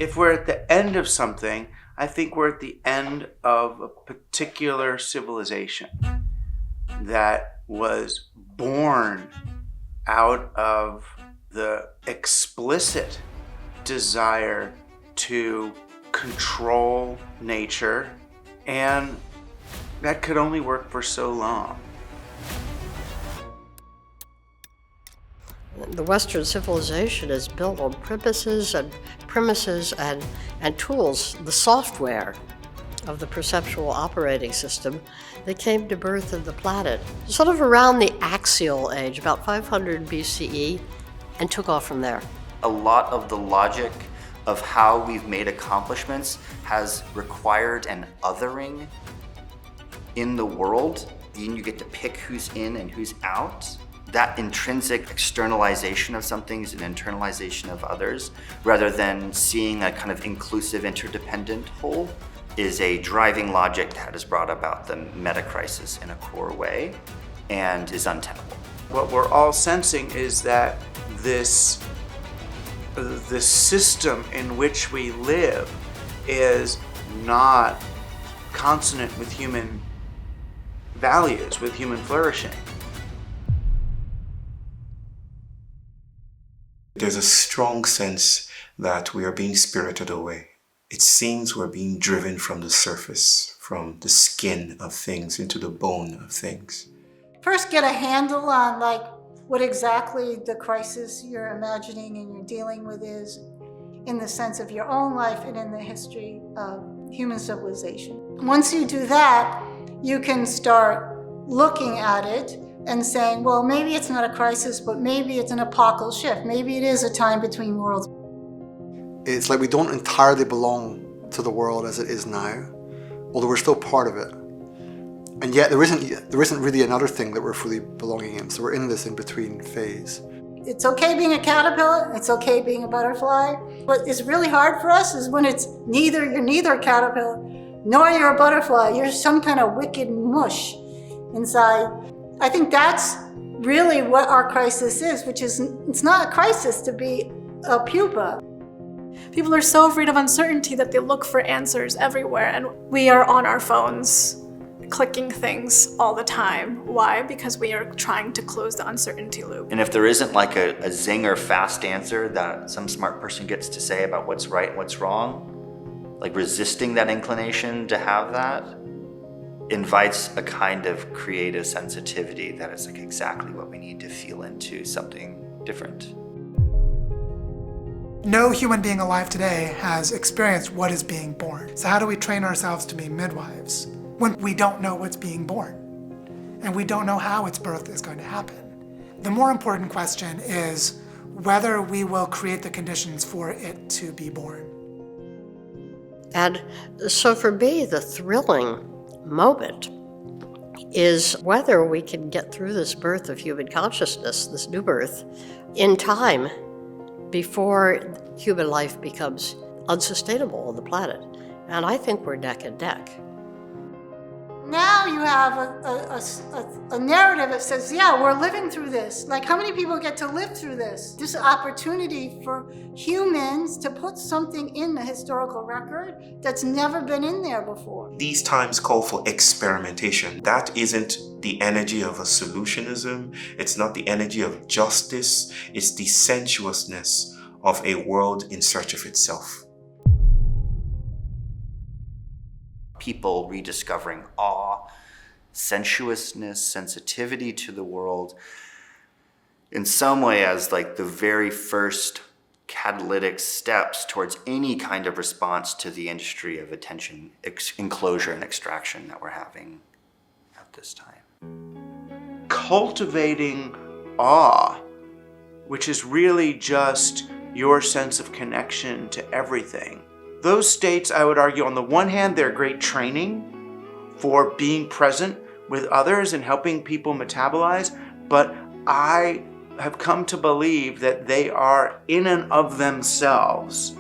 If we're at the end of something, I think we're at the end of a particular civilization that was born out of the explicit desire to control nature, and that could only work for so long. The Western civilization is built on premises and tools, the software of the perceptual operating system that came to birth in the planet, sort of around the axial age, about 500 BCE, and took off from there. A lot of the logic of how we've made accomplishments has required an othering in the world. Then you get to pick who's in and who's out. That intrinsic externalization of something is an internalization of others, rather than seeing a kind of inclusive, interdependent whole, is a driving logic that has brought about the meta-crisis in a core way and is untenable. What we're all sensing is that the system in which we live is not consonant with human values, with human flourishing. There's a strong sense that we are being spirited away. It seems we're being driven from the surface, from the skin of things into the bone of things. First, get a handle on what exactly the crisis you're imagining and you're dealing with is, in the sense of your own life and in the history of human civilization. Once you do that, you can start looking at it and saying, well, maybe it's not a crisis, but maybe it's an epochal shift. Maybe it is a time between worlds. It's like we don't entirely belong to the world as it is now, although we're still part of it. And yet there isn't really another thing that we're fully belonging in. So we're in this in-between phase. It's okay being a caterpillar, it's okay being a butterfly. What is really hard for us is when it's you're neither a caterpillar, nor you're a butterfly. You're some kind of wicked mush inside. I think that's really what our crisis is, which is, it's not a crisis to be a pupa. People are so afraid of uncertainty that they look for answers everywhere, and we are on our phones clicking things all the time. Why? Because we are trying to close the uncertainty loop. And if there isn't like a zinger fast answer that some smart person gets to say about what's right and what's wrong, like resisting that inclination to have that invites a kind of creative sensitivity that is like exactly what we need to feel into something different. No human being alive today has experienced what is being born. So how do we train ourselves to be midwives when we don't know what's being born and we don't know how its birth is going to happen? The more important question is whether we will create the conditions for it to be born. And so for me, the thrilling moment is whether we can get through this birth of human consciousness, this new birth, in time before human life becomes unsustainable on the planet. And I think we're neck and neck. Now you have a narrative that says, yeah, we're living through this. Like, how many people get to live through this? This opportunity for humans to put something in the historical record that's never been in there before. These times call for experimentation. That isn't the energy of a solutionism. It's not the energy of justice. It's the sensuousness of a world in search of itself. People rediscovering awe, sensuousness, sensitivity to the world, in some way as like the very first catalytic steps towards any kind of response to the industry of attention enclosure and extraction that we're having at this time. Cultivating awe, which is really just your sense of connection to everything. Those states, I would argue, on the one hand, they're great training for being present with others and helping people metabolize, but I have come to believe that they are in and of themselves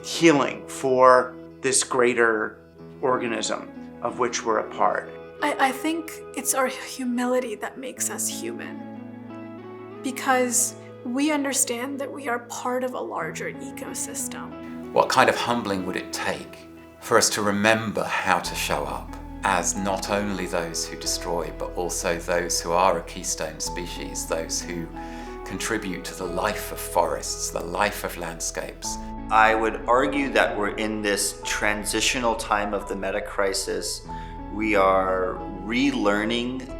healing for this greater organism of which we're a part. I think it's our humility that makes us human, because we understand that we are part of a larger ecosystem. What kind of humbling would it take for us to remember how to show up as not only those who destroy, but also those who are a keystone species, those who contribute to the life of forests, the life of landscapes? I would argue that we're in this transitional time of the meta-crisis. We are relearning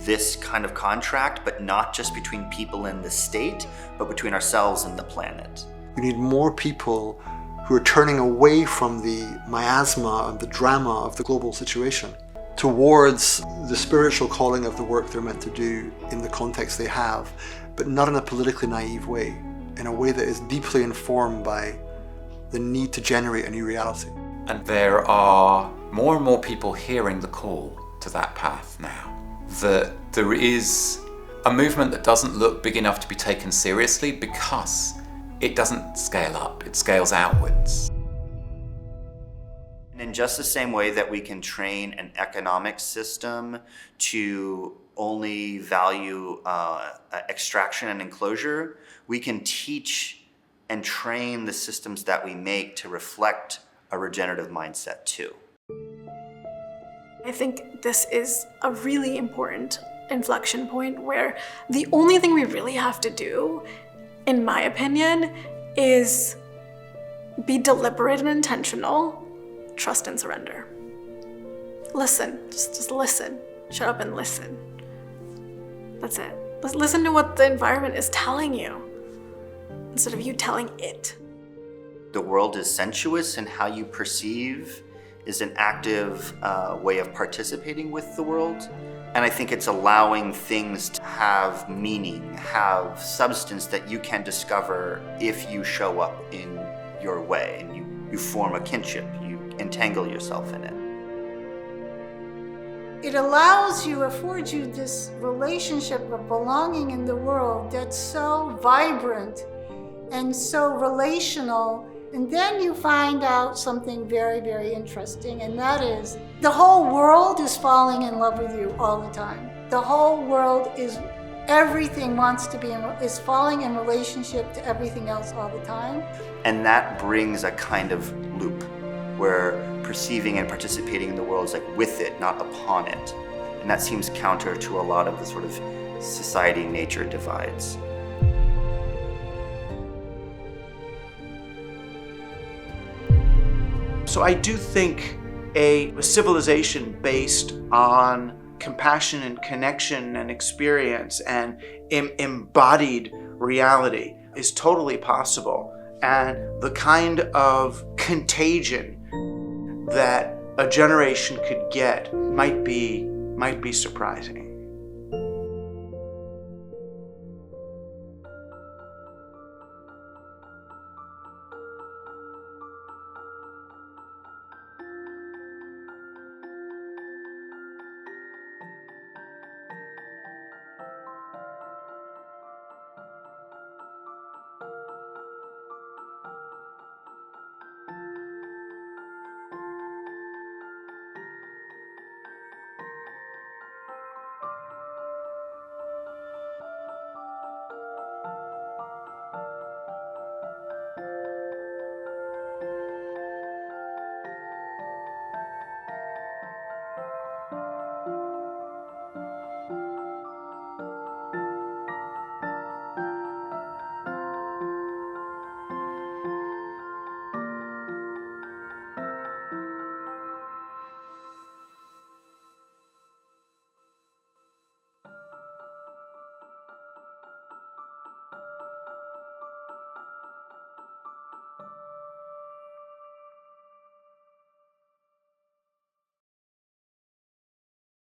this kind of contract, but not just between people and the state, but between ourselves and the planet. We need more people who are turning away from the miasma and the drama of the global situation towards the spiritual calling of the work they're meant to do in the context they have, but not in a politically naive way, in a way that is deeply informed by the need to generate a new reality. And there are more and more people hearing the call to that path now. That there is a movement that doesn't look big enough to be taken seriously because it doesn't scale up, it scales outwards. And in just the same way that we can train an economic system to only value extraction and enclosure, we can teach and train the systems that we make to reflect a regenerative mindset too. I think this is a really important inflection point where the only thing we really have to do, in my opinion, is be deliberate and intentional, trust and surrender. Listen, just listen. Shut up and listen. That's it. Listen to what the environment is telling you instead of you telling it. The world is sensuous, and how you perceive is an active way of participating with the world. And I think it's allowing things to have meaning, have substance that you can discover if you show up in your way and you form a kinship, you entangle yourself in it. It allows you, affords you this relationship of belonging in the world that's so vibrant and so relational. And then you find out something very, very interesting, and that is the whole world is falling in love with you all the time. The whole world is, everything wants to be, is falling in relationship to everything else all the time. And that brings a kind of loop where perceiving and participating in the world is like with it, not upon it. And that seems counter to a lot of the sort of society-nature divides. So I do think a civilization based on compassion and connection and experience and embodied reality is totally possible. And the kind of contagion that a generation could get might be surprising.